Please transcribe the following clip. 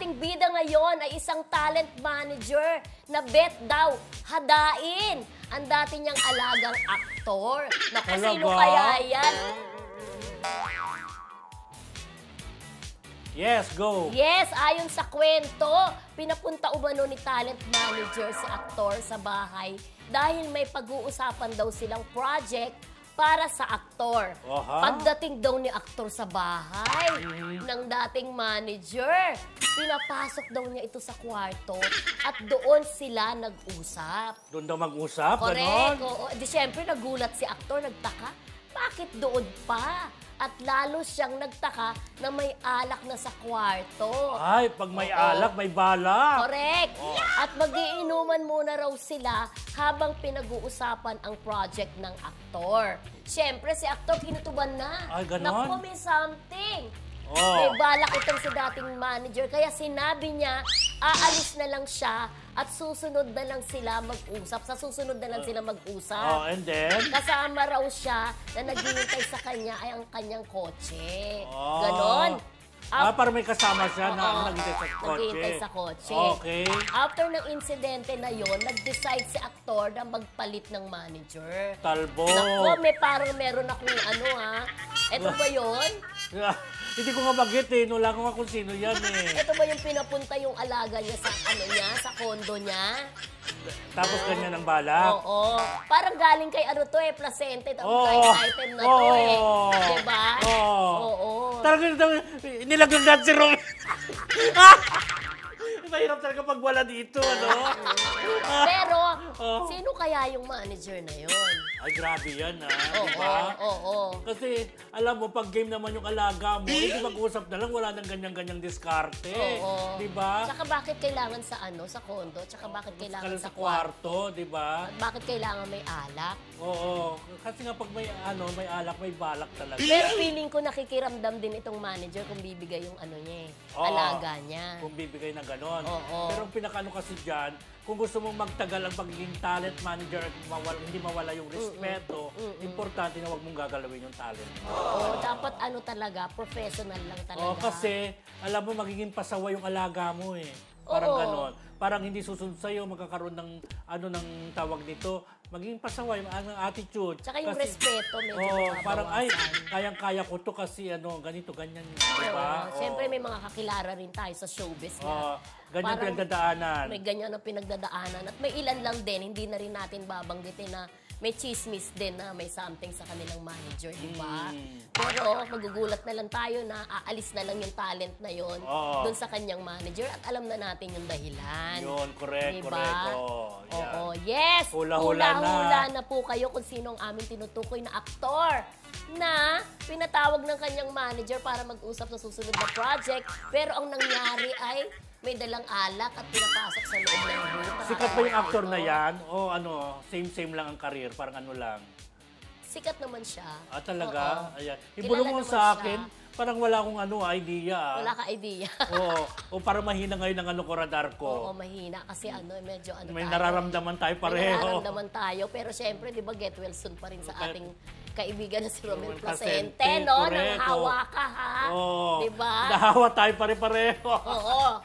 ating bida ngayon ay isang talent manager na bet daw hadain ang dati niyang alagang aktor. Naku, sino kaya yan? Yes, go! Yes, ayon sa kwento, pinapunta umano ni talent manager si aktor sa bahay dahil may pag-uusapan daw silang project para sa aktor. Pagdating daw ni aktor sa bahay ng dating manager, pinapasok daw niya ito sa kwarto at doon sila nag-usap. Doon daw mag-usap? Correct. Oo. Di syempre nagulat si aktor, nagtaka. Bakit doon pa? At lalo siyang nagtaka na may alak na sa kwarto. Ay, pag may alak, may balak. Correct. At magiinuman muna raw sila habang pinag-uusapan ang project ng aktor. Siyempre, si aktor kinutuban na. Ay, ganon? Naku, may something. May balak itong si dating manager. Kaya sinabi niya, aalis na lang siya at susunod na lang sila mag-usap. Sa susunod na lang sila mag-usap. And then? Kasama raw siya na naghihintay sa kanya ay ang kanyang kotse. Ganon. Para may kasama siya na naghihintay sa kotse. Okay. After ng insidente na yon, nag-decide si aktor na magpalit ng manager. Talbo. Naku, meron akong Ito ba yun? Hindi ko nga bagit wala ko nga kung sino yan Ito ba yung pinapunta yung alaga niya sa sa kondo niya? Tapos ganyan ang balak? Oo. Parang galing kay placenta. Tapos item na to Diba? Oo. Talagang nilagyan si Romel. Mahirap talaga pag wala dito, Pero, sino kaya yung manager na yun? Ay, grabe yan, diba? Oo. Kasi, alam mo, pag game naman yung alaga mo, hindi mag-usap na lang, wala nang ganyan-ganyang diskarte. Oo. Diba? Tsaka bakit kailangan sa kondo? Tsaka bakit kailangan sa kwarto, diba? At bakit kailangan may alak? Oo. Kasi nga pag may alak, may balak talaga. Pero feeling ko nakikiramdam din itong manager kung bibigay yung niya alaga niya. Kung bibigay na gano'n. Oo. Pero ang pinakaano kasi dyan, kung gusto mong magtagal ang pagiging talent manager at hindi mawala yung respeto, importante na huwag mong gagalawin yung talent. Oo, dapat talaga, professional lang talaga. Kasi, alam mo, magiging pasawa yung alaga mo Parang gano'n. Parang hindi susunod sa'yo, magkakaroon ng, ng tawag nito, magiging pasaway ang attitude. Tsaka yung respeto, medyo parang, kayang-kaya ko to kasi, ganito, ganyan. Diba? Siyempre, may mga kakilala rin tayo sa showbiz na. Ganyan pinagdadaanan. May ganyan na pinagdadaanan. At may ilan lang din, hindi na rin natin babanggitin na may chismis din na may something sa kanilang manager, di ba? Pero magugulat na lang tayo na aalis na lang yung talent na yon doon sa kanyang manager at alam na natin yung dahilan. Yun, correct, diba? correct. Oo, yes! Hula-hula na po kayo kung sino ang aming tinutukoy na aktor na pinatawag ng kanyang manager para mag-usap sa susunod na project. Pero ang nangyari ay may dalang alak at pinapasok sa loob ng room. Sikat ba yung actor na yan? O same-same lang ang career? Parang lang? Sikat naman siya. Talaga? Ayan. Ibulong mo sa akin, parang wala akong idea. Wala ka idea. O para mahina ngayon ang ko, radar ko. Oo, mahina. Kasi medyo may nararamdaman tayo pareho. May nararamdaman tayo. Pero syempre, di ba, get well soon pa rin sa ating kaibigan na si Romel Placente, no? Nang hawa ka, ha? Di ba? Nahawa tayo pare-pareho. Oo.